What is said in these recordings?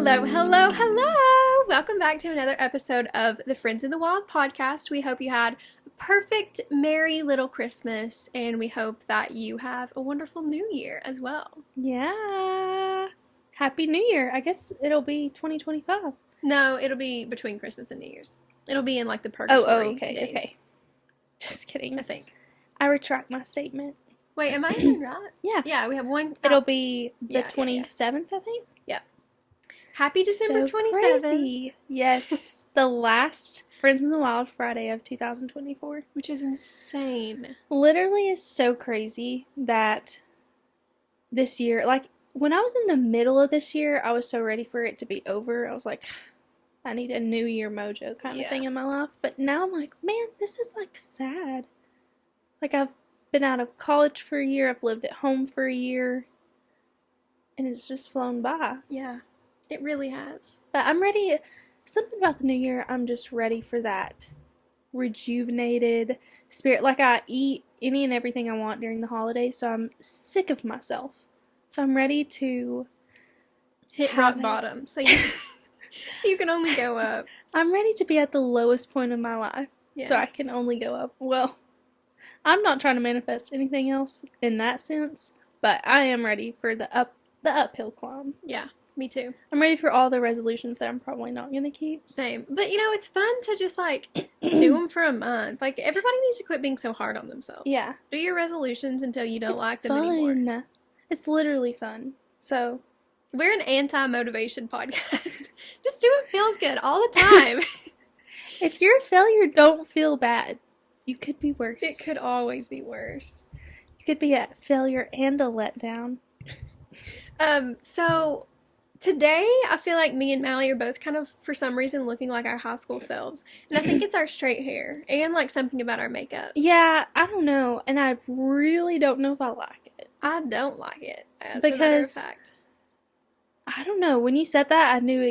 Hello, hello, hello! Welcome back to another episode of the Friends in the Wild podcast. We hope you had a perfect, merry little Christmas, and we hope that you have a wonderful New Year as well. Yeah. Happy New Year. I guess it'll be 2025. No, it'll be between Christmas and New Year's. It'll be in like the purgatory days. Okay. Just kidding. I think. I retract my statement. Wait, am I even right? Yeah. Yeah, we have one. It'll be the Yeah, 27th, I think. Yeah. Happy December So 27th. crazy. Yes. The last Friends in the Wild Friday of 2024. Which is insane. Literally is so crazy that this year, like, when I was in the middle of this year, I was so ready for it to be over. I was like, I need a New Year mojo kind of thing in my life. But now I'm like, man, this is like sad. Like, I've been out of college for a year, I've lived at home for a year, and it's just flown by. Yeah, it really has. But I'm ready. Something about the new year, I'm just ready for that rejuvenated spirit. Like, I eat any and everything I want during the holidays, so I'm sick of myself. So I'm ready to hit rock bottom. So you can only go up. I'm ready to be at the lowest point of my life. Yeah. So I can only go up. Well, I'm not trying to manifest anything else in that sense, but I am ready for the uphill climb. Yeah, me too. I'm ready for all the resolutions that I'm probably not going to keep. Same. But, you know, it's fun to just, like, do them for a month. Like, everybody needs to quit being so hard on themselves. Yeah. Do your resolutions until you don't like them fun. anymore. It's literally fun. So, we're an anti-motivation podcast. Just do what feels good all the time. If you're a failure, don't feel bad. You could be worse. It could always be worse. You could be a failure and a letdown. So today I feel like me and Mallie are both kind of, for some reason, looking like our high school selves. And I think it's our straight hair and like something about our makeup. Yeah, I don't know. And I really don't know if I like it. I don't like it, as a matter of fact. I don't know. When you said that, I knew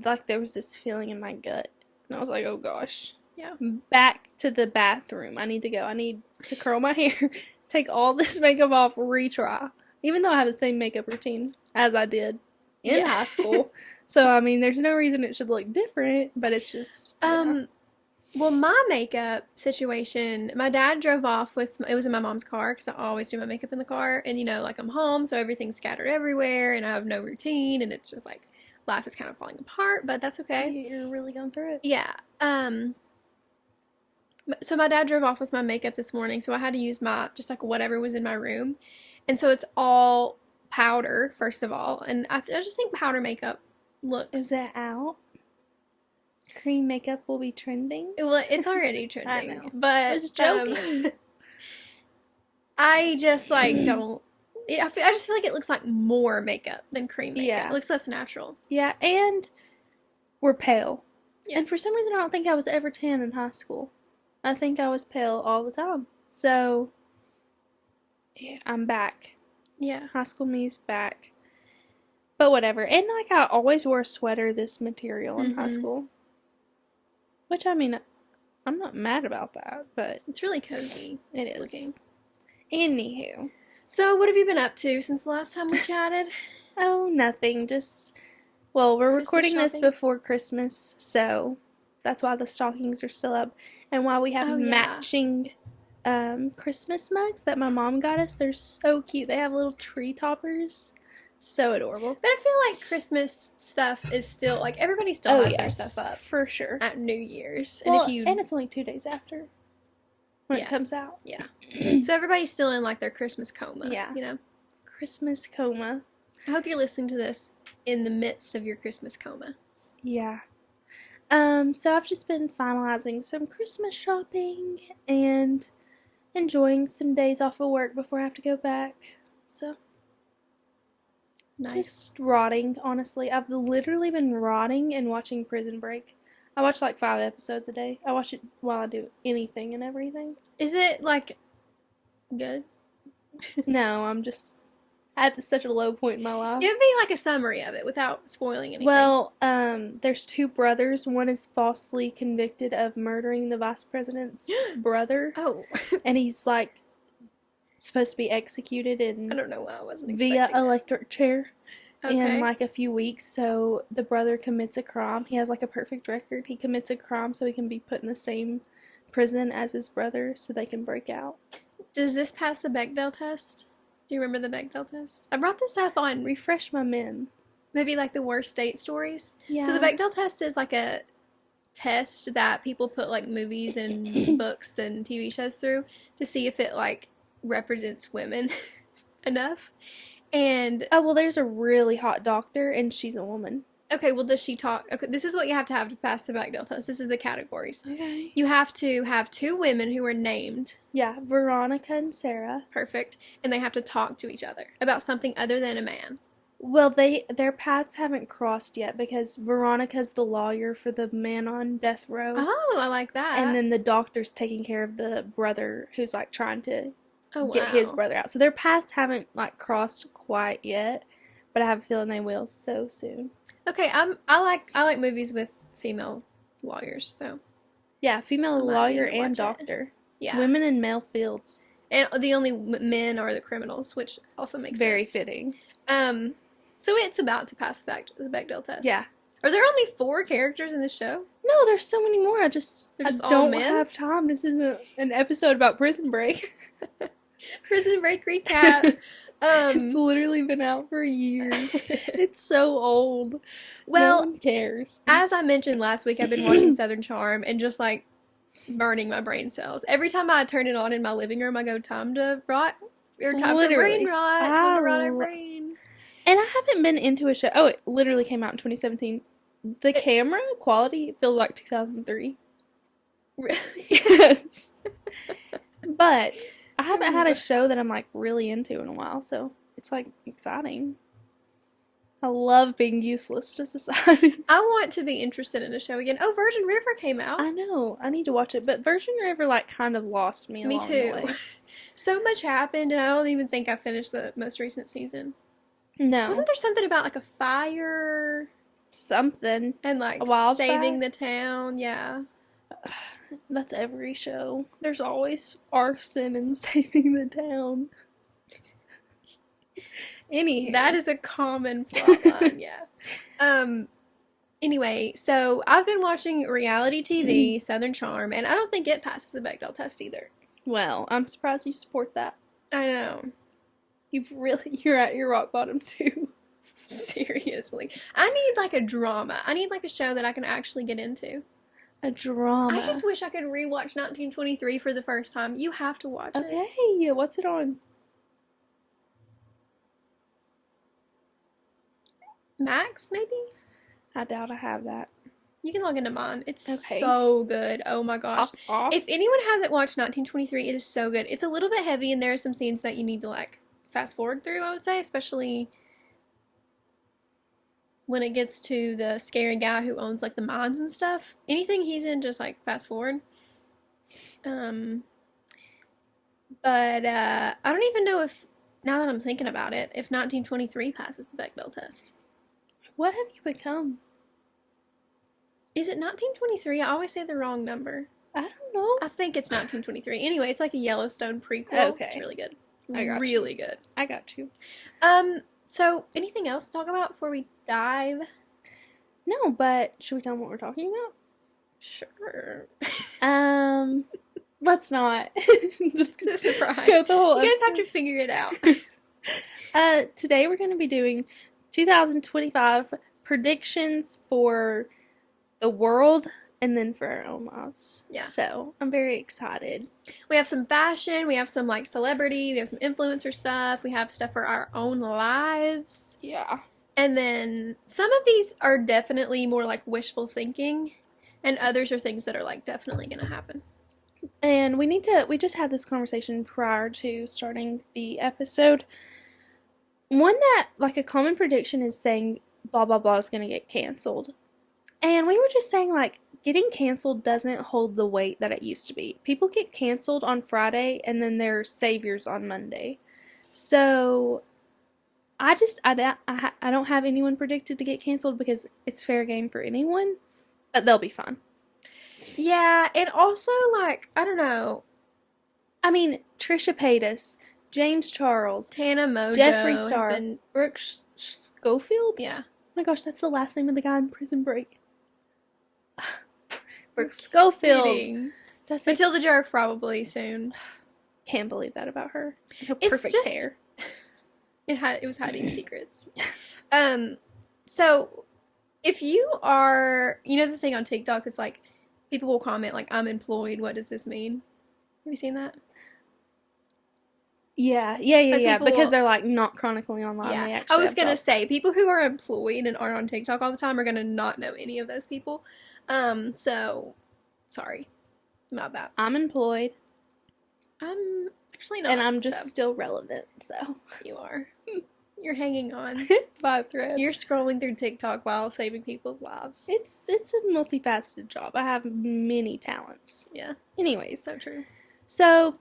like there was this feeling in my gut. And I was like, oh gosh. Yeah. Back to the bathroom. I need to go. I need to curl my hair, take all this makeup off, retry. Even though I have the same makeup routine as I did in high school. So, I mean, there's no reason it should look different, but it's just, Well, my makeup situation, my dad drove off with, it was in my mom's car, because I always do my makeup in the car, and, you know, like, I'm home, so everything's scattered everywhere, and I have no routine, and it's just, like, life is kind of falling apart, but that's okay. You're really going through it. Yeah. So my dad drove off with my makeup this morning, so I had to use my, just, like, whatever was in my room, and so it's all powder, first of all, and I just think powder makeup looks... Is that out? Cream makeup will be trending? Well, it's already trending. I know. But I was joking. I just, like, don't... I just feel like it looks like more makeup than cream makeup. Yeah. It looks less natural. Yeah, and we're pale. Yeah. And for some reason, I don't think I was ever tan in high school. I think I was pale all the time. So, yeah, I'm back. Yeah. High school me's back. But whatever. And, like, I always wore a sweater this material in high school. Which, I mean, I'm not mad about that, but... It's really cozy. It is. Looking. Anywho. So, what have you been up to since the last time we chatted? Oh, nothing. Just... Well, we're Christmas recording this shopping? before Christmas, so that's why the stockings are still up. And why we have matching Christmas mugs that my mom got us. They're so cute. They have little tree toppers. So adorable. But I feel like Christmas stuff is still, like, everybody still has their stuff up. For sure. At New Year's. Well, and it's only 2 days after when it comes out. Yeah. So everybody's still in, like, their Christmas coma. Yeah. You know? Christmas coma. I hope you're listening to this in the midst of your Christmas coma. Yeah. So I've just been finalizing some Christmas shopping and enjoying some days off of work before I have to go back. So, nice. Just rotting, honestly. I've literally been rotting and watching Prison Break. I watch like 5 episodes a day. I watch it while I do anything and everything. Is it, like, good? No, I'm just at such a low point in my life. Give me, like, a summary of it without spoiling anything. Well, there's 2 brothers. One is falsely convicted of murdering the vice president's brother. Oh. And he's, like, supposed to be executed I don't know why I wasn't via expecting electric chair. in Okay. like a few weeks. So the brother commits a crime. He has like a perfect record. He commits a crime so he can be put in the same prison as his brother so they can break out. Does this pass the Bechdel test? Do you remember the Bechdel test? I brought this up on Refresh my men. maybe like the worst date stories. So the Yeah. Bechdel test is like a test that people put like movies and books and TV shows through to see if it like represents women enough. And Oh, well, there's a really hot doctor, and she's a woman. okay, well, does she talk? Okay, this is what you have to pass the Bechdel test. This is the categories. Okay. You have to have two women who are named. Yeah, Veronica and Sarah. Perfect. And they have to talk to each other about something other than a man. Well, their paths haven't crossed yet because Veronica's the lawyer for the man on death row, Oh, I like that. and then the doctor's taking care of the brother who's like trying to oh, get his wow. brother out. So their paths haven't like crossed quite yet, but I have a feeling they will so soon. Okay, I like movies with female lawyers, so Yeah, I female might lawyer need to and watch it. doctor. Yeah. Women in male fields. And the only men are the criminals, which also makes Very sense. fitting. So it's about to pass the Bechdel test. Yeah. Are there only 4 characters in the show? No, there's so many more. I They're just all don't men? have time. This isn't an episode about Prison Break. Prison Break recap. It's literally been out for years. It's so old. Well, no one cares. as I mentioned last week, I've been watching Southern Charm and just like burning my brain cells. Every time I turn it on in my living room, I go, time to rot. Or time for brain rot. Time to rot our brains. And I haven't been into a show. Oh, it literally came out in 2017. The camera quality feels like 2003. Really? Yes. But I haven't had a show that I'm like really into in a while, so it's like exciting. I love being useless, just aside. I want to be interested in a show again. Oh, Virgin River came out. I know. I need to watch it, but Virgin River like kind of lost me Me along too. the way. So much happened, and I don't even think I finished the most recent season. No. Wasn't there something about like a fire Something. and like A wildfire? saving the town? Yeah. That's every show. There's always arson and saving the town. Anyhow. That is a common plot line, yeah. Anyway, so I've been watching reality TV, Southern Charm, and I don't think it passes the Bechdel test either. Well, I'm surprised you support that. I know. You're at your rock bottom too. Seriously. I need like a drama. I need like a show that I can actually get into. A drama. I just wish I could rewatch 1923 for the first time. You have to watch it. Okay, what's it on? Max, maybe? I doubt I have that. You can log into mine. It's Okay. so good. Oh my gosh. Pop off. If anyone hasn't watched 1923, it is so good. It's a little bit heavy, and there are some scenes that you need to like fast forward through, I would say, especially when it gets to the scary guy who owns like the mines and stuff. Anything he's in, just like fast forward. But I don't even know if, now that I'm thinking about it, if 1923 passes the Bechdel test. What have you become? Is it 1923? I always say the wrong number. I don't know. I think it's 1923. Anyway, it's like a Yellowstone prequel. Okay. It's really good. I got Really good. I got you. So anything else to talk about before we dive? No, but should we tell them what we're talking about? Sure. Let's not. Just It's a surprise. go the whole You guys have episode. to figure it out. Today we're going to be doing 2025 predictions for the world and then for our own lives. Yeah. So I'm very excited. We have some fashion, we have some like celebrity, we have some influencer stuff, we have stuff for our own lives. Yeah. And then some of these are definitely more like wishful thinking, and others are things that are like definitely gonna happen. And we just had this conversation prior to starting the episode. One that, like, a common prediction is saying blah, blah, blah is going to get canceled. And we were just saying, like, getting canceled doesn't hold the weight that it used to be. People get canceled on Friday, and then they're saviors on Monday. So, I don't have anyone predicted to get canceled because it's fair game for anyone, but they'll be fine. Yeah, and also, like, I don't know. I mean, Trisha Paytas James Charles, Tana Mojo Jeffree has Star, been, Brooke Schofield. yeah. Oh my gosh, that's the last name of the guy in Prison Break. Brooke Schofield. Kidding. That's like, Matilda Jarf probably soon. can't believe that about her. Her It's perfect just- hair. It was hiding secrets. So if you are, you know the thing on TikTok, it's like people will comment like, "I'm employed. What does this mean?" Have you seen that? Yeah, people- because they're like not chronically online. They Yeah. actually I was have gonna jobs. say people who are employed and aren't on TikTok all the time are gonna not know any of those people. So sorry about that. I'm employed, I'm actually not, and I'm just so still relevant. So you are. You're hanging on. by a thread. You're scrolling through TikTok while saving people's lives. It's a multifaceted job. I have many talents. Yeah, Anyways, so true. so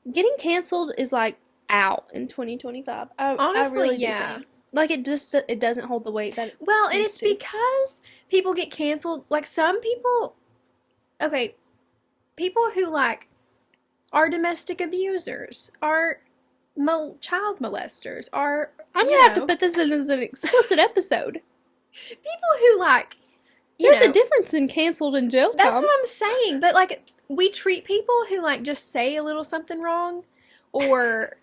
getting canceled is like out in 2025. I Honestly, really do yeah. think. Like it doesn't hold the weight that. Well, and used it's to. because people get canceled. Like some people, okay, people who like are domestic abusers, are child molesters, are I'm you gonna have to know, put this in as an explicit episode. people who like. You There's know, a difference in canceled and jail time. That's what I'm saying. But like, we treat people who like just say a little something wrong, or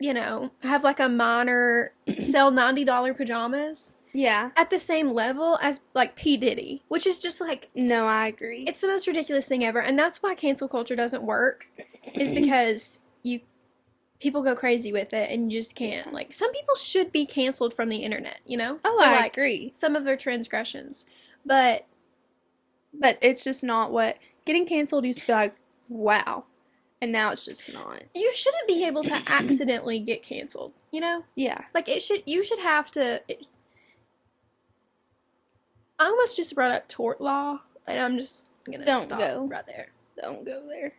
you know, have like a minor sell $90 pajamas Yeah. at the same level as like P. Diddy, which is just like, No, I agree. it's the most ridiculous thing ever. And that's why cancel culture doesn't work, is because people go crazy with it and you just can't. Like, some people should be canceled from the internet, you know? Oh, for, I like, agree. some of their transgressions. But But it's just not what getting canceled used to be like, wow. And now it's just not. you shouldn't be able to accidentally get canceled, you know? Yeah. Like, you should have to. I almost just brought up tort law, and I'm just gonna Don't stop go. right there. Don't go there.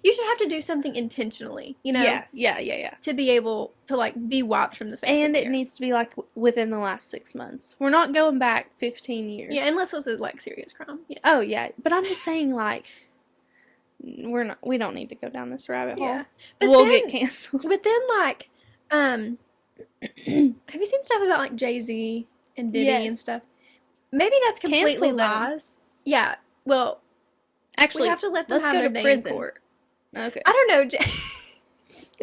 You should have to do something intentionally, you know? Yeah. To be able to, like, be wiped from the face of And the it earth. needs to be like within the last 6 months. We're not going back 15 years. Yeah, unless it was a, like, serious crime. Yes. Oh yeah, but I'm just saying like we don't need to go down this rabbit hole. Yeah. But We'll then, get canceled. But then, like, have you seen stuff about, like, Jay-Z and Diddy and Yes. stuff? Maybe that's completely Cancel them. lies. Yeah. Well, Actually, we have to let them let's have go their to day prison. in court. Okay. I don't know.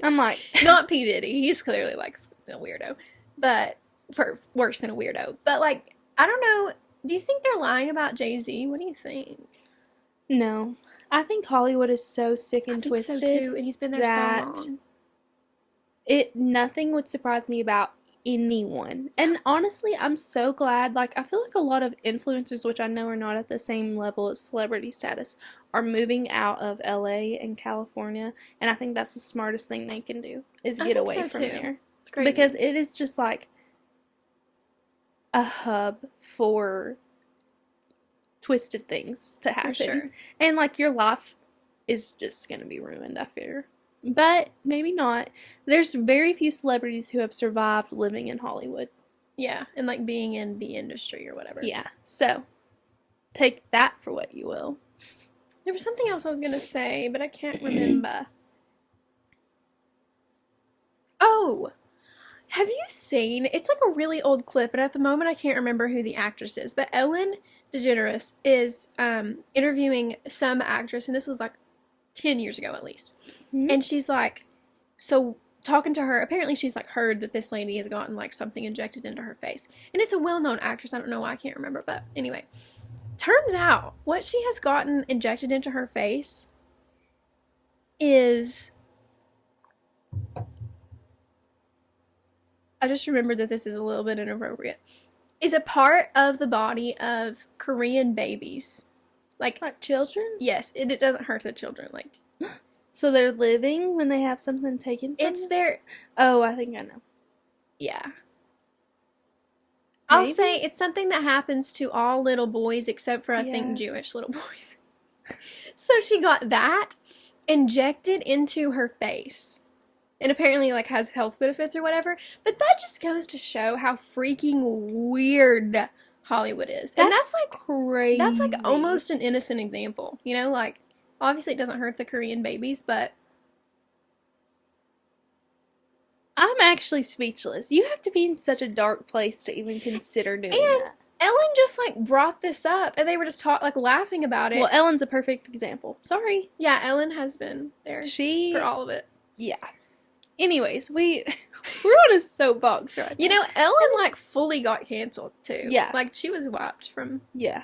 I'm like Not P. Diddy. He's clearly, like, a weirdo. But, for worse than a weirdo. But, like, I don't know. Do you think they're lying about Jay-Z? What do you think? no. I think Hollywood is so sick and I think twisted. so, too. And he's been there that- so long. Nothing would surprise me about anyone. And honestly, I'm so glad. Like, I feel like a lot of influencers, which I know are not at the same level as celebrity status, are moving out of LA and California. And I think that's the smartest thing they can do, is I get think away so, from too. there. It's crazy. Because it is just like a hub for twisted things to happen. For sure. And like your life is just going to be ruined, I fear. But maybe not. There's very few celebrities who have survived living in Hollywood. Yeah. And, like, being in the industry or whatever. Yeah. So take that for what you will. There was something else I was going to say, but I can't remember. Oh! Have you seen, it's like a really old clip, and at the moment I can't remember who the actress is, but Ellen DeGeneres is interviewing some actress, and this was like 10 years ago at least. Mhm. And she's like, so talking to her, apparently she's like heard that this lady has gotten like something injected into her face. And it's a well-known actress, I don't know why I can't remember, but anyway. Turns out what she has gotten injected into her face is, I just remembered that this is a little bit inappropriate, is a part of the body of Korean babies. Like, children? yes, it doesn't hurt the children. Like, So they're living when they have something taken from it's them? their, Oh, I think I know. yeah. I'll Maybe? say it's something that happens to all little boys except for, I Yeah. think, Jewish little boys. So she got that injected into her face. And apparently, like, has health benefits or whatever. But that just goes to show how freaking weird Hollywood is. And that's like crazy. that's like almost an innocent example. You know, like, obviously it doesn't hurt the Korean babies, but actually speechless. You have to be in such a dark place to even consider doing And that. Ellen just like brought this up, and they were just laughing about it. Well, Ellen's a perfect example. Sorry. Yeah, Ellen has been there for all of it. Yeah. Anyways, we're on a soapbox right now. You know, Ellen like fully got canceled too. Yeah. Like she was wiped from. Yeah.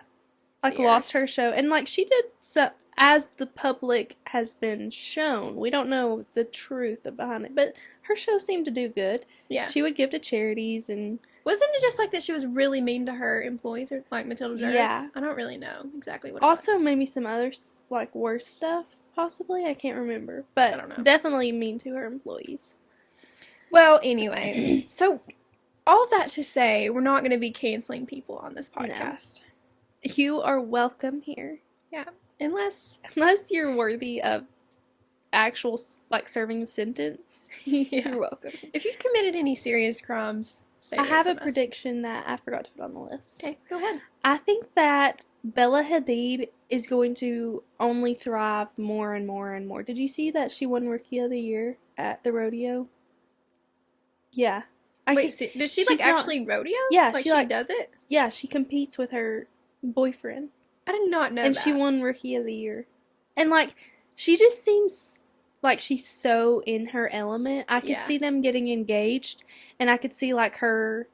Like the lost earth. her show. And like she did so, as the public has been shown. We don't know the truth behind it, but her show seemed to do good. Yeah. She would give to charities and Wasn't it just like that she was really mean to her employees, or like Matilda Durf? Yeah. I don't really know exactly what also it was. maybe some other like worse stuff, possibly. I can't remember. But I don't know. definitely mean to her employees. Well, anyway, so all that to say, we're not going to be canceling people on this podcast. You are welcome here. Yeah. Unless you're worthy of actual, like, serving a sentence, you're welcome. If you've committed any serious crimes, stay I away have a from us. prediction that I forgot to put on the list. Okay, go ahead. I think that Bella Hadid is going to only thrive more and more and more. Did you see that she won Rookie of the Year at the rodeo? Yeah. Wait, so, does she like she's not- actually rodeo? Yeah, like she, she like- does it? Yeah, she competes with her boyfriend. I did not know And that. she won Rookie of the Year. And, like, she just seems like she's so in her element. I could Yeah. see them getting engaged, and I could see, like, her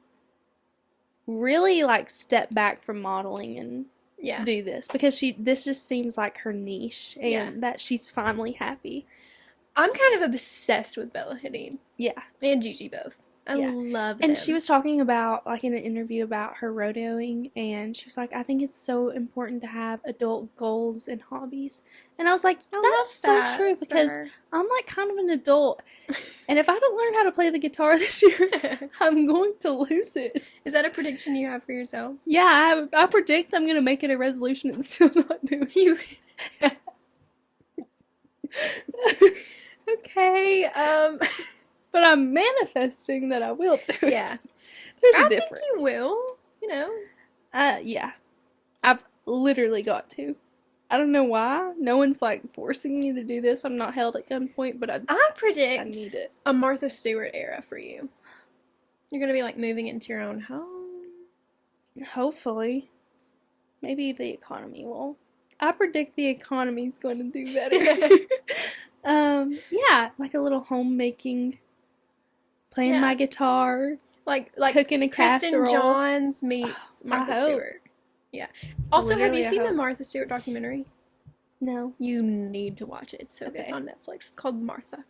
really, like, step back from modeling and Yeah. do this. Because this just seems like her niche, and Yeah. that she's finally happy. I'm kind of obsessed with Bella Hadid Yeah. and Gigi both. I Yeah. love them. And she was talking about, like, in an interview about her rodeoing, and she was like, I think it's so important to have adult goals and hobbies. And I was like, I love that's so that true, for because her. I'm, like, kind of an adult, and if I don't learn how to play the guitar this year, I'm going to lose it. Is that a prediction you have for yourself? Yeah, I predict I'm going to make it a resolution and still not do it. You. Okay. But I'm manifesting that I will do it. Yeah. There's a I difference. think you will. You know. Yeah. I've literally got to. I don't know why. No one's, like, forcing me to do this. I'm not held at gunpoint, but I predict need it. a Martha Stewart era for you. You're gonna be like moving into your own home. Hopefully. Maybe the economy will. I predict the economy's going to do better. Yeah, like a little homemaking, playing Yeah. my guitar, Like cooking a Kristen casserole. Johns meets Martha hope. Stewart. Yeah. Also, have Literally, you I seen the hope. Martha Stewart documentary? No. You need to watch it. It's so good. It's Okay. on Netflix. It's called Martha.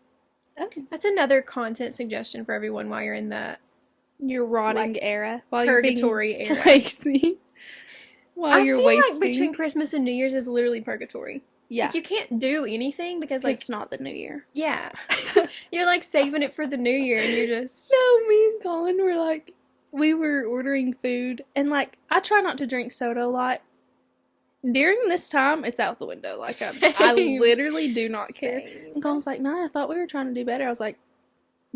Okay. That's another content suggestion for everyone while you're in the Your rotting Like, era. While you're purgatory being era. lazy. While you're feel wasting. like between Christmas and New Year's is literally purgatory. Yeah. Like, you can't do anything because, like, It's not the new year. yeah. You're, like, saving it for the New Year and you're just... No, me and Colin were like, we were ordering food, and like, I try not to drink soda a lot. During this time, it's out the window. Like, I Same. literally do not care. Same. And Colin's like, "Man, I thought we were trying to do better." I was like,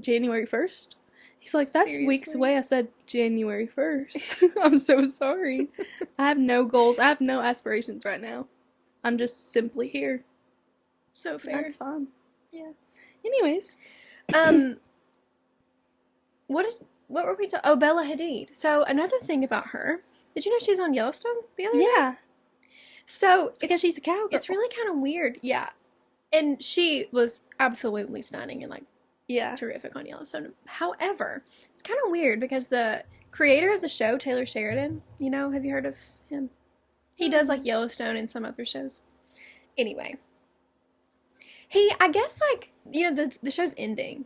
January 1st? He's like, that's weeks Seriously? away. I said, January 1st. I'm so sorry. I have no goals. I have no aspirations right now. I'm just simply here. So fair. That's fine. Yeah. Anyways. What were we talking? Oh, Bella Hadid. So another thing about her, did you know she was on Yellowstone the other day? Yeah. So Because she's a cowgirl. it's really kind of weird. Yeah. And she was absolutely stunning and like Yeah. terrific on Yellowstone. However, it's kind of weird because the creator of the show, Taylor Sheridan, you know, have you heard of him? He does like Yellowstone and some other shows. Anyway, I guess like, you know, the show's ending.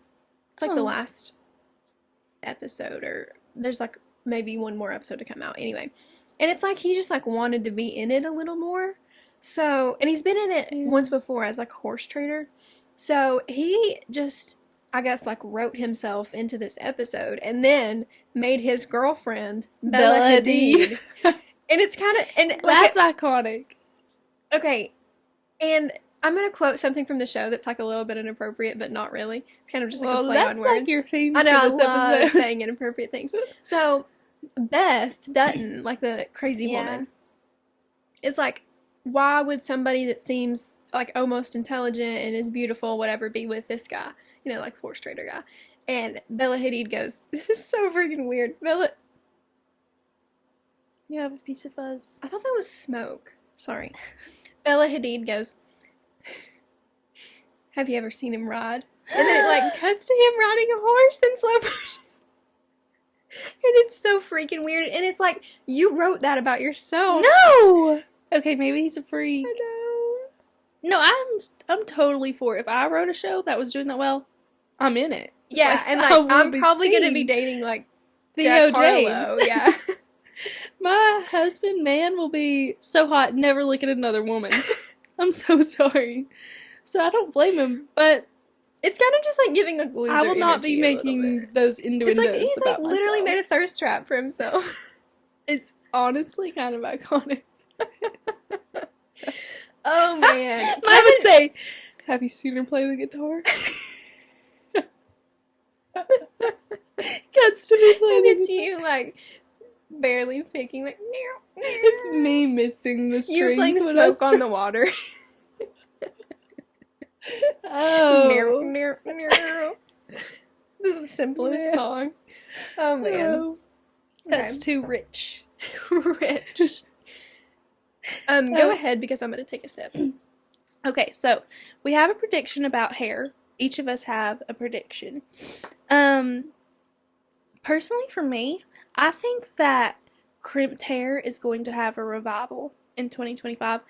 It's like the Oh. last episode, or there's like maybe one more episode to come out. Anyway, and it's like he just like wanted to be in it a little more. So, and he's been in it Yeah. once before as like a horse trader. So he just, I guess, like wrote himself into this episode and then made his girlfriend Bella Bella Hadid. And it's kind of, and That's iconic. okay, and I'm gonna quote something from the show that's like a little bit inappropriate, but not really. It's kind of just like a play on that's words. like your theme I know, I for this love episode. saying inappropriate things. So Beth Dutton, like the crazy Yeah. woman, is like, why would somebody that seems like almost intelligent and is beautiful, whatever, be with this guy? You know, like the horse trader guy. And Bella Hadid goes, this is so freaking weird. You have a piece of fuzz. I thought that was smoke. Sorry. Bella Hadid goes, have you ever seen him ride? And then it like cuts to him riding a horse in slow motion. And it's so freaking weird. And it's like, you wrote that about yourself. No! Okay, maybe he's a freak. I know. No, I'm totally for it. If I wrote a show that was doing that well, I'm in it. Yeah, Like, and I like will I'm be probably gonna seen. be dating like Theo Jack Harlow. James. Yeah. My husband, man, will be so hot, never look at another woman. I'm so sorry. So I don't blame him, but It's kind of just like giving a loser I will not be energy a little making bit. those It's innuendos like he's like about literally myself. made a thirst trap for himself. It's honestly kind of iconic. Oh man. I would say, have you seen her play the guitar? Cuts to me playing And the it's guitar. you like barely picking like It's me missing the strings. You're playing when I Smoke on the Water. Oh. This is the simplest Yeah. song. Oh man. Oh. That's too rich. Rich. Go Oh. ahead because I'm gonna take a sip. Okay, so we have a prediction about hair. Each of us have a prediction. Personally for me, I think that crimped hair is going to have a revival in 2025.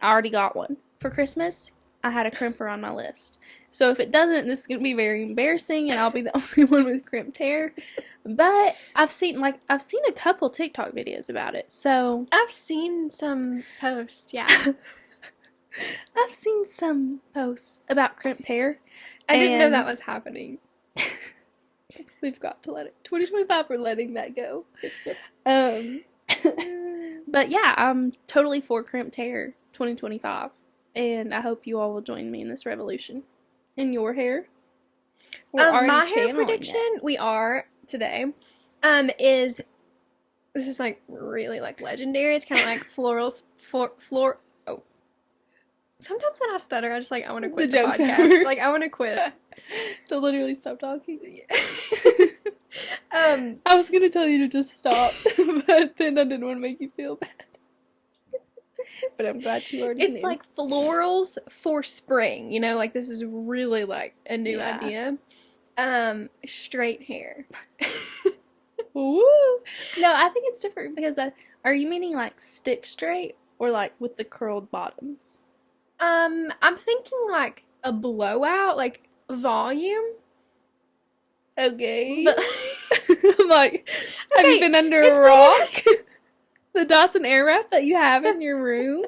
I already got one. For Christmas, I had a crimper on my list. So if it doesn't, this is going to be very embarrassing and I'll be the only one with crimped hair. But I've seen a couple TikTok videos about it. So I've seen some posts, yeah. I've seen some posts about crimped hair. I didn't know And that was happening. We've got to let it. 2025, we're letting that go. But yeah, I'm totally for crimped hair 2025. And I hope you all will join me in this revolution. In your hair. We're already My hair channeling prediction, it. we are today, is this is like really like legendary. It's kind of like florals, oh. Sometimes when I stutter, I just like, I want to quit the joke's podcast. over. Like, I want to quit. To literally stop talking. I I was going to tell you to just stop, but then I didn't want to make you feel bad. But I'm glad you already It's knew. like florals for spring, you know, like this is really like a new Yeah. idea. Straight hair. Woo! No, I think it's different because are you meaning like stick straight or like with the curled bottoms? I'm thinking like a blowout, like volume. Okay. But I'm like, have you Okay, been under it's a like- rock? The Dawson Airwrap that you have in your room?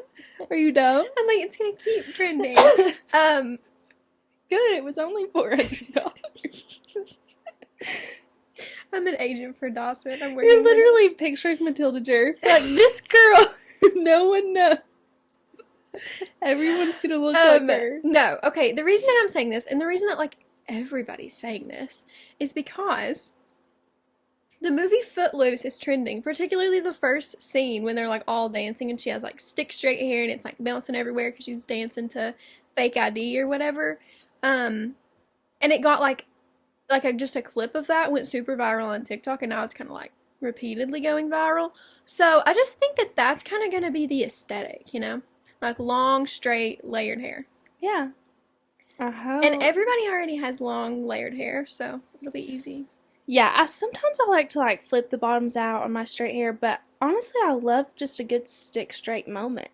Are you dumb? I'm like, it's gonna keep trending. Good, it was only $400. I'm an agent for Dawson. I'm working You're for- literally picturing Matilda Jerv. Like, this girl, no one knows. Everyone's gonna look like her. No, okay. The reason that I'm saying this, and the reason that like everybody's saying this, is because the movie Footloose is trending, particularly the first scene when they're like all dancing and she has like stick straight hair and it's like bouncing everywhere because she's dancing to Fake ID or whatever. And it got like just a clip of that went super viral on TikTok, and now it's kind of like repeatedly going viral. So I just think that that's kind of going to be the aesthetic, you know? Like long, straight, layered hair. Yeah. Uh-huh. And everybody already has long, layered hair, so it'll be easy. Yeah, sometimes I like to like flip the bottoms out on my straight hair, but honestly I love just a good stick straight moment.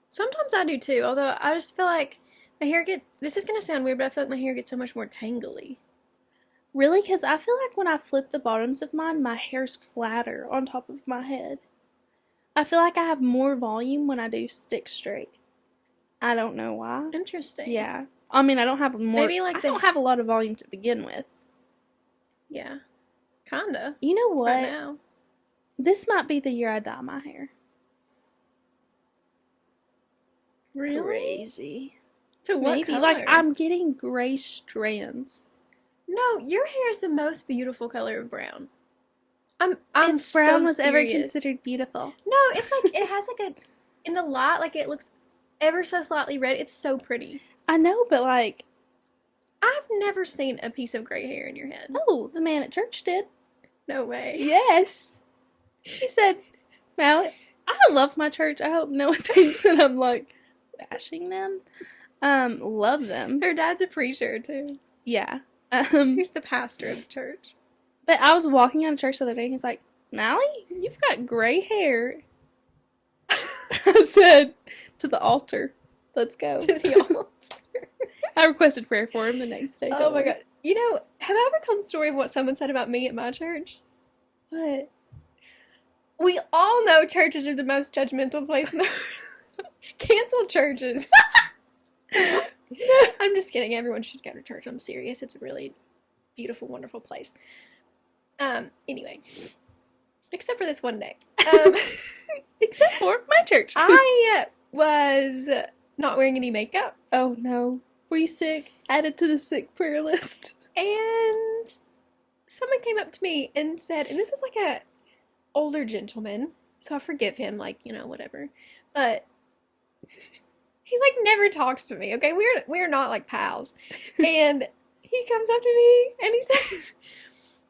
Sometimes I do too, although I just feel like my hair this is going to sound weird, but I feel like my hair gets so much more tangly. Really? Because I feel like when I flip the bottoms of mine, my hair's flatter on top of my head. I feel like I have more volume when I do stick straight. I don't know why. Interesting. Yeah. I mean, I don't have more. Maybe like I don't have a lot of volume to begin with. Yeah. Kinda. You know what? Right now. This might be the year I dye my hair. Really? Crazy. To what Maybe. color? Like, I'm getting gray strands. No, your hair is the most beautiful color of brown. I'm If brown so was ever serious. considered beautiful. No, it's like it has like in the light, like it looks ever so slightly red. It's so pretty. I know, but like, I've never seen a piece of gray hair in your head. Oh, the man at church did. No way. Yes. He said, Mallie, I love my church. I hope no one thinks that I'm, like, bashing them. Love them. Her dad's a preacher, too. Yeah. He's the pastor of the church. But I was walking out of church the other day, and he's like, Mallie, you've got gray hair. I said, to the altar. Let's go. To the altar. I requested prayer for him the next day. Oh my god. You know, have I ever told the story of what someone said about me at my church? What? We all know churches are the most judgmental place in the world. Cancel churches. I'm just kidding. Everyone should go to church. I'm serious. It's a really beautiful, wonderful place. Anyway. Except for this one day. Except for my church. I was not wearing any makeup. Oh no. Were you sick? Added to the sick prayer list. And someone came up to me and said, and this is like a older gentleman, so I forgive him, like, you know, whatever. But he like never talks to me, okay? We're not like pals. And he comes up to me and he says,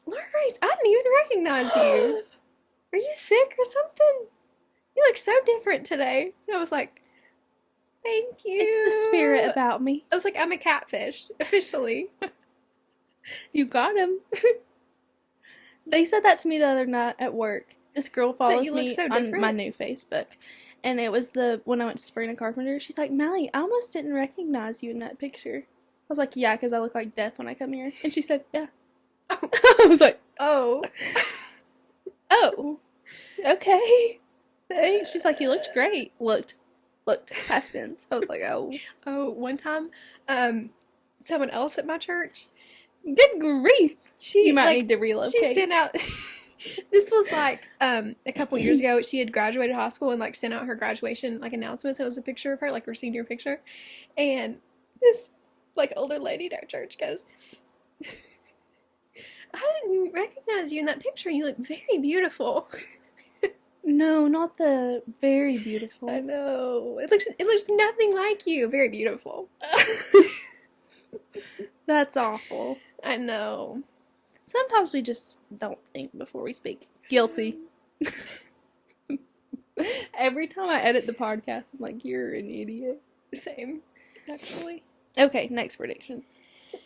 Laura Grace, I didn't even recognize you. Are you sick or something? You look so different today. And I was like, thank you. It's the spirit about me. I was like, I'm a catfish, officially. You got him. They said that to me the other night at work. This girl follows you look me so on different. my new Facebook. And it was when I went to Sabrina Carpenter. She's like, Mallie, I almost didn't recognize you in that picture. I was like, yeah, because I look like death when I come here. And she said, yeah. Oh. I was like, Oh. oh, okay. Thanks. She's like, you looked great. Looked, past tense. I was like, oh. Oh, one time, someone else at my church, Good grief. You might like, need to relocate. she sent out, this was like, a couple years ago, she had graduated high school and like sent out her graduation like announcements. It was a picture of her, like her senior picture. And this like older lady at our church goes, I didn't recognize you in that picture. You look very beautiful. No, not the very beautiful. I know. It looks nothing like you. Very beautiful. That's awful. I know. Sometimes we just don't think before we speak. Guilty. Every time I edit the podcast, I'm like, you're an idiot. Same, actually. Okay, next prediction.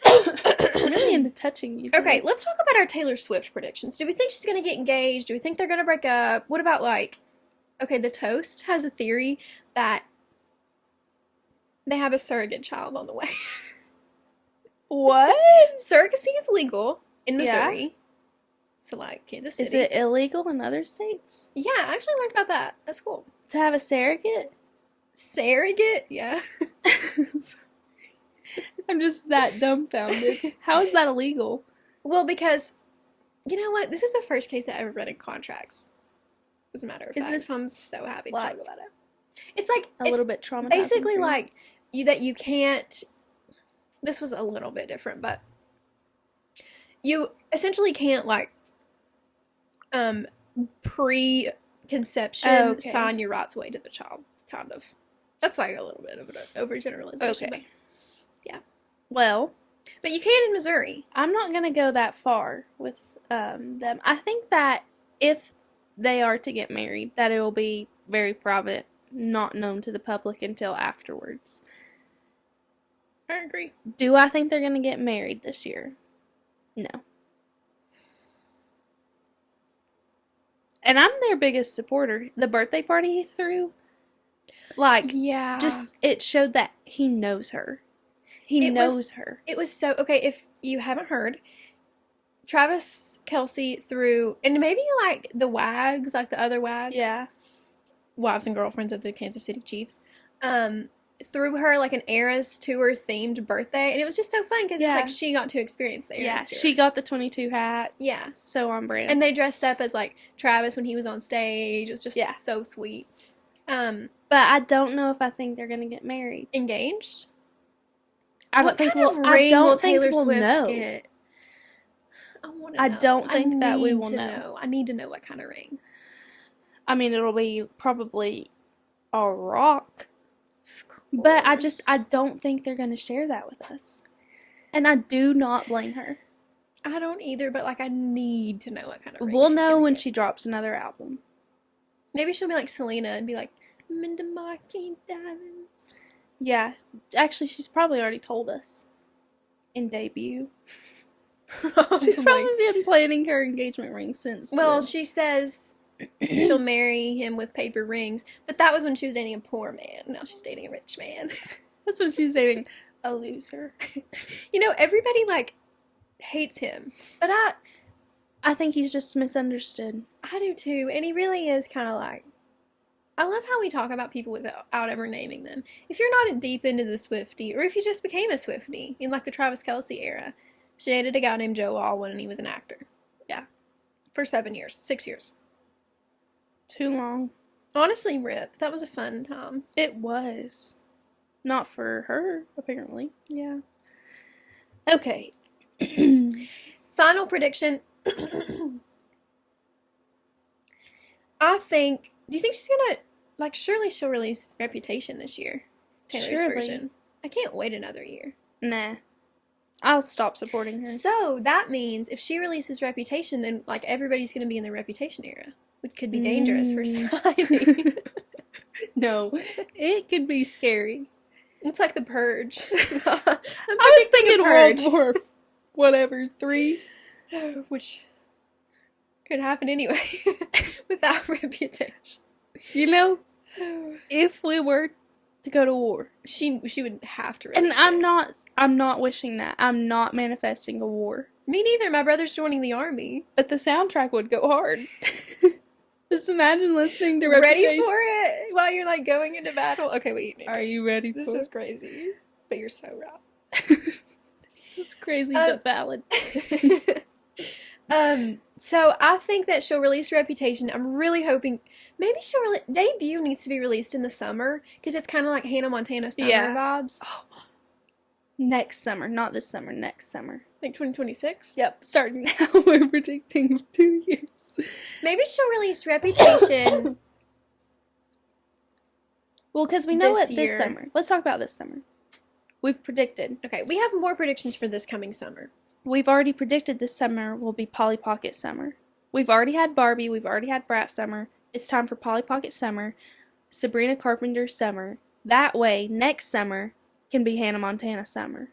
I'm really into touching you. Okay, let's talk about our Taylor Swift predictions. Do we think she's going to get engaged? Do we think they're going to break up? What about, like, okay, The Toast has a theory that they have a surrogate child on the way. What? Surrogacy is legal in Missouri. Yeah. So, like, Kansas City. Is it illegal in other states? Yeah, I actually learned about that. That's cool. To have a surrogate? Surrogate? Yeah. I'm just that dumbfounded. How is that illegal? Well, because, you know what? This is the first case that I ever read in contracts. As a matter of fact. This, so I'm so happy to like, talk about it. It's like a little bit traumatizing. Basically, like, you can't. This was a little bit different, but you essentially can't, like, pre-conception sign your rights away to the child, kind of. That's like a little bit of an overgeneralization. Okay. But yeah. Well. But you can in Missouri. I'm not going to go that far with them. I think that if they are to get married, that it will be very private, not known to the public until afterwards. I agree. Do I think they're going to get married this year? No. And I'm their biggest supporter. The birthday party he threw, like, yeah, just, it showed that he knows her. He knows her. It was so, okay, if you haven't heard, Travis Kelce threw, and maybe, like, the WAGs, like the other WAGs. Yeah. Wives and girlfriends of the Kansas City Chiefs. Threw her, like, an Eras Tour themed birthday, and it was just so fun because it was like she got to experience the Eras Tour. She got the 22 hat. Yeah. So on brand. And they dressed up as, like, Travis when he was on stage. It was just so sweet. But I don't know if I think they're going to get married. Engaged? I don't think we'll know. Get? I want to know. I don't think that we will know. I need to know what kind of ring. I mean, it'll be probably a rock. But I don't think they're going to share that with us. And I do not blame her. I don't either, but like I need to know what kind of ring We'll she's know gonna when get. she drops another album. Maybe she'll be like Selena and be like, Minda Marking Diamonds. Yeah. Actually, she's probably already told us in debut. She's probably been planning her engagement ring since Well, then. she says she'll marry him with paper rings, but that was when she was dating a poor man. Now she's dating a rich man. That's when she's dating a loser. You know, everybody like hates him, but I think he's just misunderstood. I do too, and he really is kind of like. I love how we talk about people without ever naming them. If you're not deep into the Swiftie, or if you just became a Swiftie in like the Travis Kelce era, she dated a guy named Joe Alwyn and he was an actor. Yeah. For 6 years. Too long. Honestly, rip. That was a fun time. It was. Not for her, apparently. Yeah. Okay. Final prediction. I think. Do you think she's gonna like? Surely she'll release Reputation this year. Taylor's Surely. version. I can't wait another year. Nah. I'll stop supporting her. So that means if she releases Reputation, then like everybody's gonna be in the Reputation era, which could be dangerous for society. No, it could be scary. It's like the Purge. I was thinking Purge. World War whatever, 3. Which could happen anyway without Reputation. You know, if we were to go to war, She would have to and release it. I'm not wishing that. I'm not manifesting a war. Me neither. My brother's joining the army. But the soundtrack would go hard. Just imagine listening to Ready Reputation. for it while you're like going into battle? Okay, wait. Are you ready This for is crazy. But you're so right. This is crazy but valid. So I think that she'll release Reputation. I'm really hoping maybe she'll debut needs to be released in the summer because it's kind of like Hannah Montana summer vibes. Oh. Next summer, not this summer, next summer. Like 2026? Yep, starting now. We're predicting 2 years. Maybe she'll release Reputation. Well, because we know This it this year. summer. Let's talk about this summer. We've predicted. Okay, we have more predictions for this coming summer. We've already predicted this summer will be Polly Pocket summer. We've already had Barbie. We've already had Brat summer. It's time for Polly Pocket summer. Sabrina Carpenter summer. That way, next summer can be Hannah Montana summer.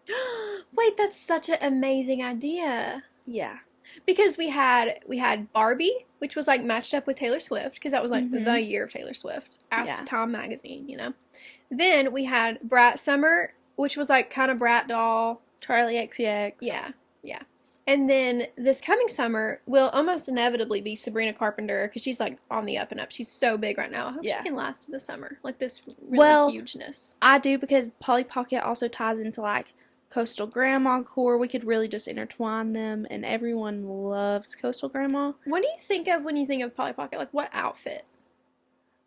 Wait, that's such an amazing idea. Yeah. Because we had Barbie, which was like matched up with Taylor Swift, because that was like Mhm. the year of Taylor Swift, asked Yeah. Time magazine, you know. Then we had Brat Summer, which was like kind of Brat doll. Charlie XCX. Yeah. And then this coming summer will almost inevitably be Sabrina Carpenter, because she's like on the up and up. She's so big right now. I hope Yeah. she can last this summer, like this really Well, hugeness. I do, because Polly Pocket also ties into like Coastal Grandma core. We could really just intertwine them, and everyone loves Coastal Grandma. What do you think of when you think of Polly Pocket? Like what outfit?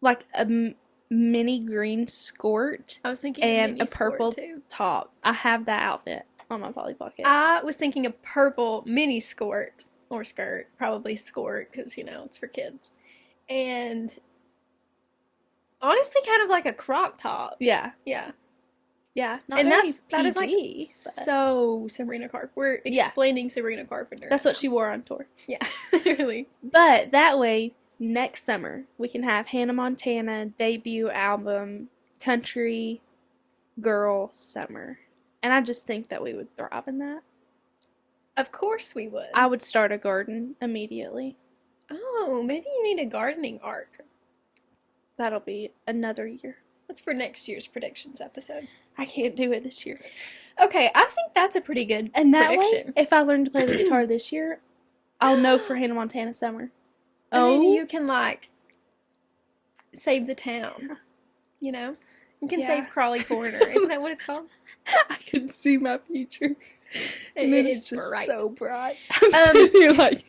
Like a mini green skirt I was thinking and mini a purple skirt, too. top. I have that outfit on my Polly Pocket. I was thinking a purple mini skirt or skirt, probably skirt because it's for kids, and honestly, kind of like a crop top. Yeah. Yeah, Not and very that is like PG, but so Sabrina Carpenter. We're Yeah. explaining Sabrina Carpenter. that's what she wore on tour. Yeah, literally. But that way, next summer, we can have Hannah Montana debut album, Country Girl Summer. And I just think that we would thrive in that. Of course we would. I would start a garden immediately. Oh, maybe you need a gardening arc. That'll be another year. That's for next year's predictions episode. I can't do it this year. Okay, I think that's a pretty good And that prediction. way, if I learn to play the guitar this year, I'll know for Hannah Montana Summer. And then you can like save the town. You can Yeah. save Crawley Corner. Isn't that what it's called? I can see my future. And It it's is just bright. so bright. I'm sitting here like,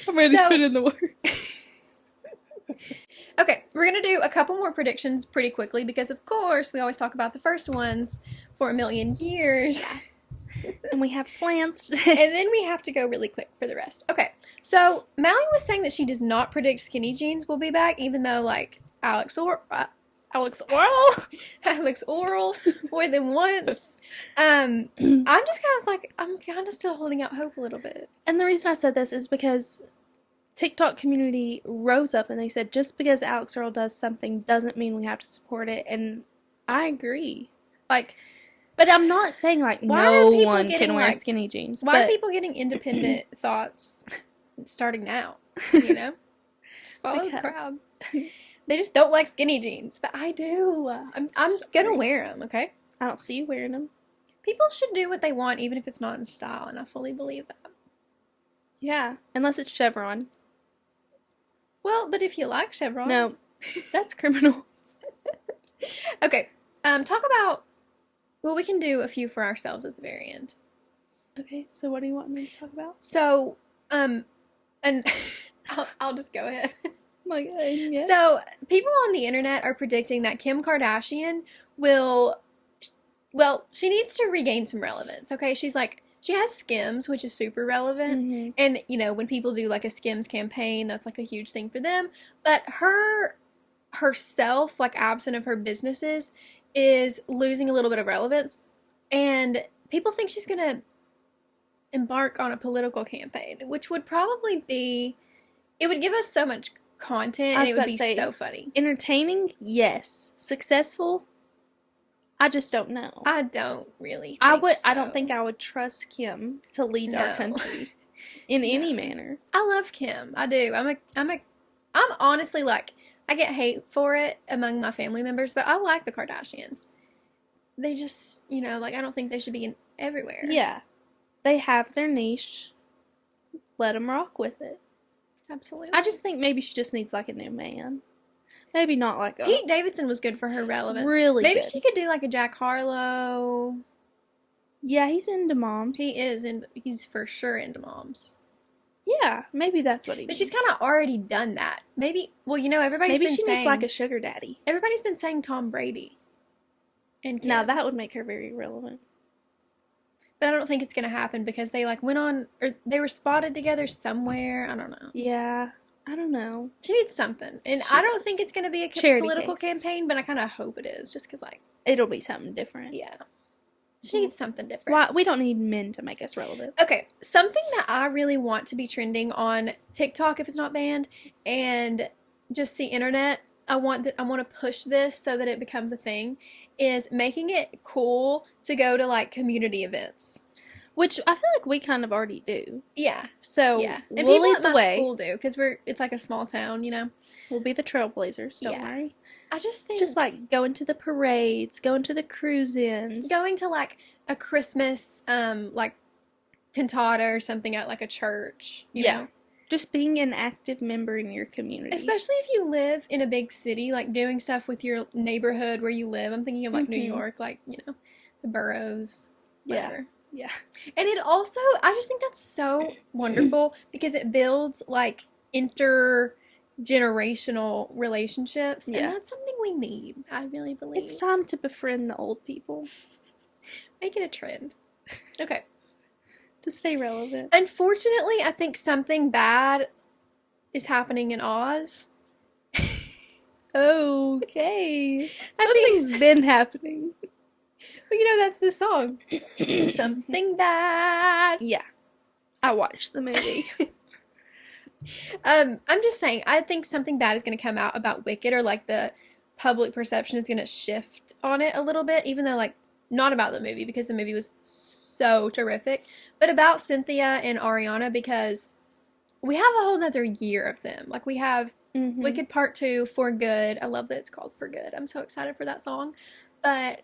I'm ready to So- put in the work. Okay, we're going to do a couple more predictions pretty quickly because, of course, we always talk about the first ones for a million years. And we have plans And today. then we have to go really quick for the rest. Okay, so Mallie was saying that she does not predict skinny jeans will be back, even though, like, Alex Alex Oral. Alex Oral more than once. I'm just kind of like, I'm kind of still holding out hope a little bit. And the reason I said this is because TikTok community rose up and they said just because Alex Earl does something doesn't mean we have to support it, and I agree. Like, but I'm not saying like no one can wear skinny jeans. Why are people getting independent thoughts starting now? You know, just follow the crowd. They just don't like skinny jeans, but I do. I'm gonna wear them. Okay. I don't see you wearing them. People should do what they want, even if it's not in style, and I fully believe that. Yeah, unless it's chevron. Well, but if you like chevron, no, that's criminal. Okay. Talk about. Well, we can do a few for ourselves at the very end. Okay. So what do you want me to talk about? So, and I'll just go ahead. Like, yes. So, people on the internet are predicting that Kim Kardashian she needs to regain some relevance, okay? She's like, she has Skims, which is super relevant, Mm-hmm. and, you know, when people do, like, a Skims campaign, that's, like, a huge thing for them, but herself, like, absent of her businesses, is losing a little bit of relevance, and people think she's gonna embark on a political campaign, which would probably be, it would give us so much content, and it would be so funny. Entertaining, yes. Successful, I just don't know. I don't really. I don't think I would trust Kim to lead our country in any manner. I love Kim. I do. I'm honestly like, I get hate for it among my family members, but I like the Kardashians. They just, you know, like, I don't think they should be everywhere. Yeah, they have their niche. Let them rock with it. Absolutely. I just think maybe she just needs like a new man. Maybe not like a... Pete Davidson was good for her relevance. Really Maybe good. she could do like a Jack Harlow. Yeah, he's into moms. He is, and he's for sure into moms. Yeah, maybe that's what he But needs. she's kind of already done that. Maybe, well, you know, everybody's maybe been she saying... needs like a sugar daddy. Everybody's been saying Tom Brady. And Kim. Now, that would make her very relevant. But I don't think it's going to happen because they like went on, or they were spotted together somewhere. I don't know. Yeah, I don't know. She needs something. And She I don't does. think it's going to be a Charity political case. campaign, but I kind of hope it is just because, like, It'll be something different. yeah. She needs something different. Why? We don't need men to make us relevant. Okay, something that I really want to be trending on TikTok if it's not banned, and just the internet. I want to push this so that it becomes a thing. Is making it cool to go to like community events, which I feel like we kind of already do. Yeah. So Yeah, and we'll people lead at the my way. school do because it's like a small town, you know. We'll be the trailblazers. Don't Yeah. worry. I just think Just like going to the parades, going to the cruise-ins, going to like a Christmas like cantata or something at like a church. You know? just being an active member in your community. Especially if you live in a big city, like doing stuff with your neighborhood where you live. I'm thinking of like New York, like, you know, the boroughs, whatever. Yeah. And it also, I just think that's so wonderful because it builds like intergenerational relationships. Yeah. And that's something we need, I really believe. It's time to befriend the old people. Make it a trend. Okay. To stay relevant. Unfortunately, I think something bad is happening in Oz. Okay. Something's been happening. Well, you know, that's the song. Something bad. Yeah. I watched the movie. I'm just saying, I think something bad is going to come out about Wicked, or like the public perception is going to shift on it a little bit, even though like not about the movie because the movie was so terrific, but about Cynthia and Ariana because we have a whole nother year of them. Like we have Wicked Part 2, For Good. I love that it's called For Good. I'm so excited for that song. But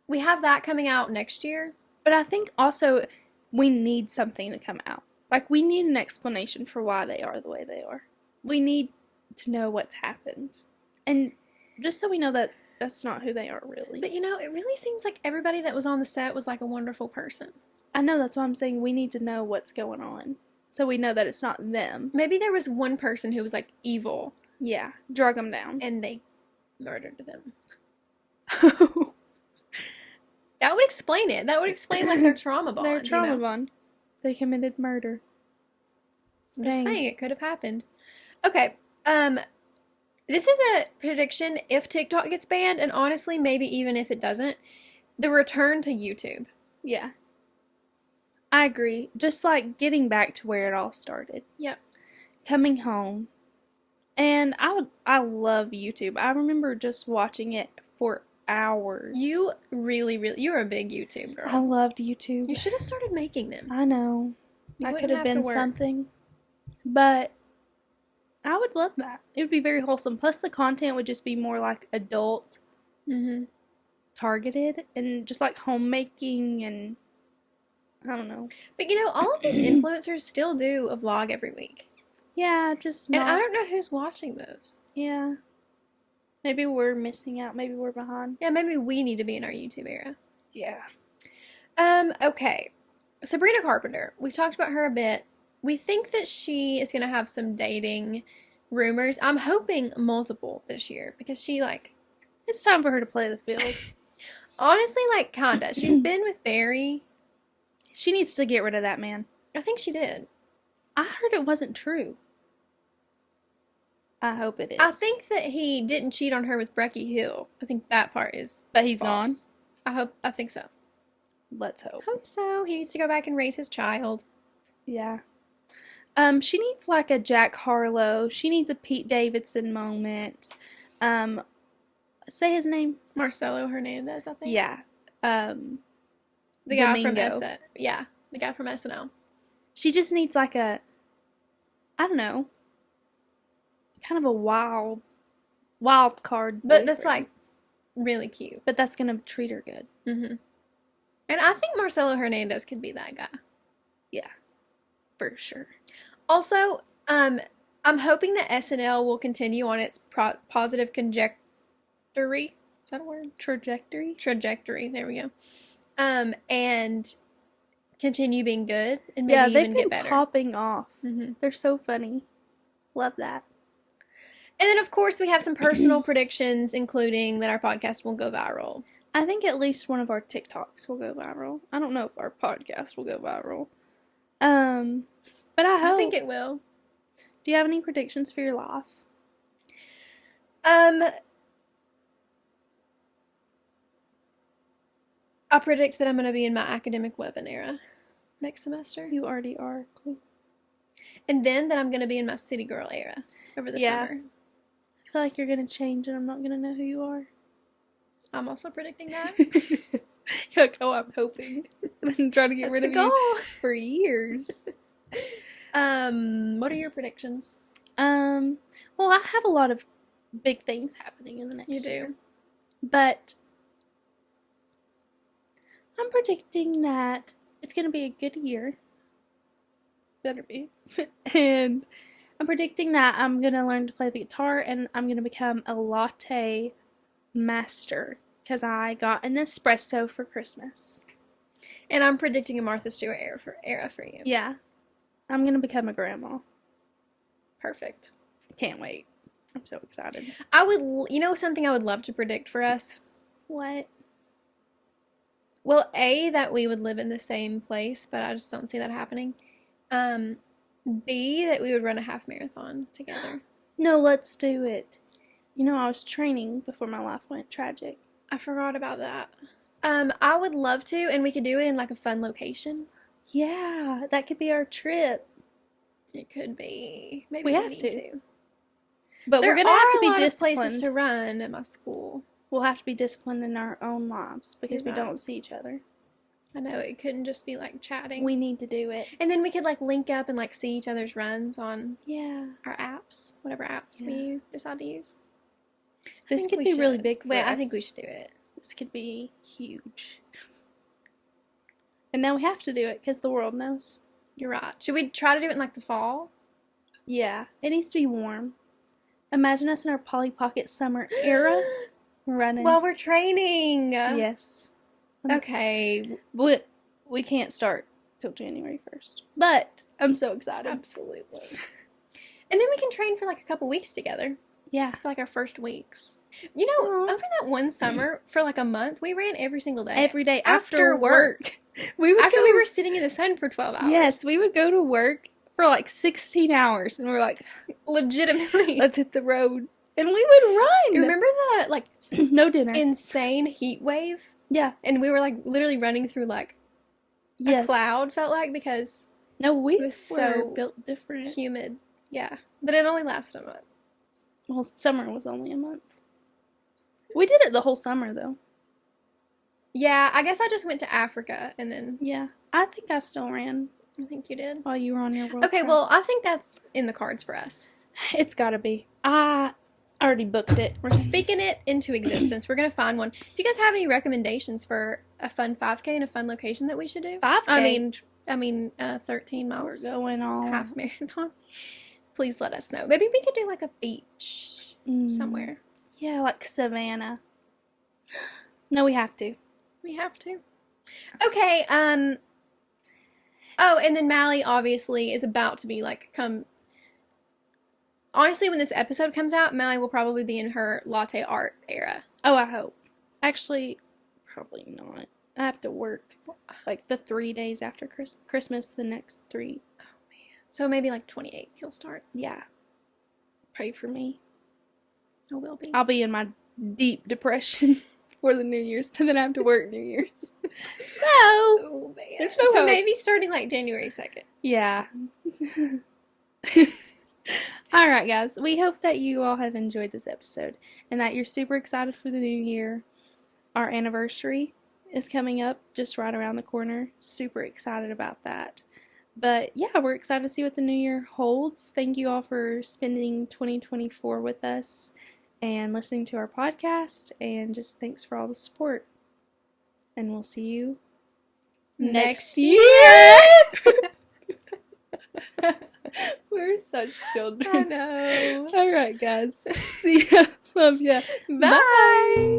we have that coming out next year. But I think also we need something to come out. Like we need an explanation for why they are the way they are. We need to know what's happened. And just so we know that that's not who they are really. But you know, it really seems like everybody that was on the set was like a wonderful person. I know, that's why I'm saying we need to know what's going on. So we know that it's not them. Maybe there was one person who was like evil. Yeah. Drug them down. And they murdered them. That would explain it. That would explain like their trauma bond. Their trauma bond. They committed murder. I'm just saying it could have happened. Okay. This is a prediction if TikTok gets banned, and honestly, maybe even if it doesn't, the return to YouTube. Yeah. I agree. Just like getting back to where it all started. Yep. Coming home. And I love YouTube. I remember just watching it for hours. You you're a big YouTube girl. I loved YouTube. You should have started making them. I know. You I wouldn't could have have to been work. something. But I would love that. It would be very wholesome. Plus the content would just be more like adult targeted and just like homemaking and I don't know. But you know, all of these influencers still do a vlog every week. Yeah, just And not. I don't know who's watching those. Yeah. Maybe we're missing out. Maybe we're behind. Yeah, maybe we need to be in our YouTube era. Yeah. Okay. Sabrina Carpenter. We've talked about her a bit. We think that she is going to have some dating rumors. I'm hoping multiple this year because she, like... It's time for her to play the field. Honestly, like, kinda. She's been with Barry. She needs to get rid of that man. I think she did. I heard it wasn't true. I hope it is. I think that he didn't cheat on her with Brecky Hill. I think that part is But he's false. I think so. Let's hope. Hope so. He needs to go back and raise his child. Yeah. She needs like a Jack Harlow. She needs a Pete Davidson moment. Say his name. Marcelo Hernandez, I think. Yeah. The guy from Domingo. the guy from SNL. She just needs like a, I don't know, kind of a wild card. But that's boyfriend. like really cute. But that's gonna treat her good. Mm-hmm. And I think Marcelo Hernandez could be that guy. Yeah, for sure. Also, I'm hoping that SNL will continue on its positive trajectory. Is that a word? Trajectory. Trajectory. There we go. And continue being good and maybe Yeah, even they've get been better. popping off. Mm-hmm. They're so funny. Love that. And then, of course, we have some personal predictions, including that our podcast will go viral. I think at least one of our TikToks will go viral. I don't know if our podcast will go viral. But I hope. I think it will. Do you have any predictions for your life? I predict that I'm going to be in my academic weapon era next semester. You already are. Cool. And then that I'm going to be in my city girl era over the Yeah. summer. I feel like you're gonna change and I'm not gonna know who you are. I'm also predicting that. You're like, oh, I'm hoping. I've been trying to get rid of goal. you for years. What are your predictions? Well, I have a lot of big things happening in the next You do. year. But I'm predicting that it's gonna be a good year. Better be. And I'm predicting that I'm going to learn to play the guitar and I'm going to become a latte master because I got an espresso for Christmas. And I'm predicting a Martha Stewart era for you. Yeah. I'm going to become a grandma. Perfect. Can't wait. I'm so excited. Something I would love to predict for us? What? Well, that we would live in the same place, but I just don't see that happening. B, that we would run a half marathon together. No, let's do it. You know, I was training before my life went tragic. I forgot about that. I would love to, and we could do it in like a fun location. Yeah, that could be our trip. It could be. Maybe We we have need to. But There we're gonna have to are be a lot of disciplined. places to run at my school. We'll have to be disciplined in our own lives because You're we right. don't see each other. I know, it couldn't just be like chatting. We need to do it. And then we could like link up and like see each other's runs on Yeah. our apps, whatever apps Yeah. we decide to use. This think could we be really should. big for Wait, us. I think we should do it. This could be huge. And now we have to do it because the world knows. You're right. Should we try to do it in like the fall? Yeah. It needs to be warm. Imagine us in our Polly Pocket summer era running. While we're training. yes. Okay. We can't start till January 1st. But I'm so excited. Absolutely. And then we can train for like a couple weeks together. Yeah. For like our first weeks. You know, Aw. over that one summer for like a month, we ran every single day. Every day After after work. We would After go, we were sitting in the sun for 12 hours. Yes, we would go to work for like 16 hours and we're like, Legitimately. let's hit the road. And we would run. Remember the, like, No dinner. insane heat wave? Yeah. And we were, like, literally running through, like, a cloud, felt like, because No, we it was so were built different. humid. Yeah. But it only lasted a month. Well, summer was only a month. We did it the whole summer, though. Yeah, I guess I just went to Africa, and then Yeah. I think I still ran I think you did. while you were on your world Okay, well, I travels. think that's in the cards for us. It's gotta be. I already booked it. We're speaking it into existence. We're going to find one. If you guys have any recommendations for a fun 5K in a fun location that we should do. 5K? I mean, 13 We're miles. going on. Half marathon. Please let us know. Maybe we could do like a beach somewhere. Yeah, like Savannah. No, we have to. We have to. Okay, oh, and then Mallie obviously is about to be like honestly, when this episode comes out, Mallie will probably be in her latte art era. Oh, I hope. Actually, probably not. I have to work like the 3 days after Christmas, the next 3. Oh man. So maybe like 28 he'll start. Yeah. Pray for me. I will be. I'll be in my deep depression for the New Year's, and then I have to work New Year's. So, Oh man. There's no so hope. maybe starting like January 2nd. yeah. All right, guys. We hope that you all have enjoyed this episode and that you're super excited for the new year. Our anniversary is coming up just right around the corner. Super excited about that. But yeah, we're excited to see what the new year holds. Thank you all for spending 2024 with us and listening to our podcast. And just thanks for all the support. And we'll see you next year. We're such children. I know. All right, guys. See ya. Love ya. Bye.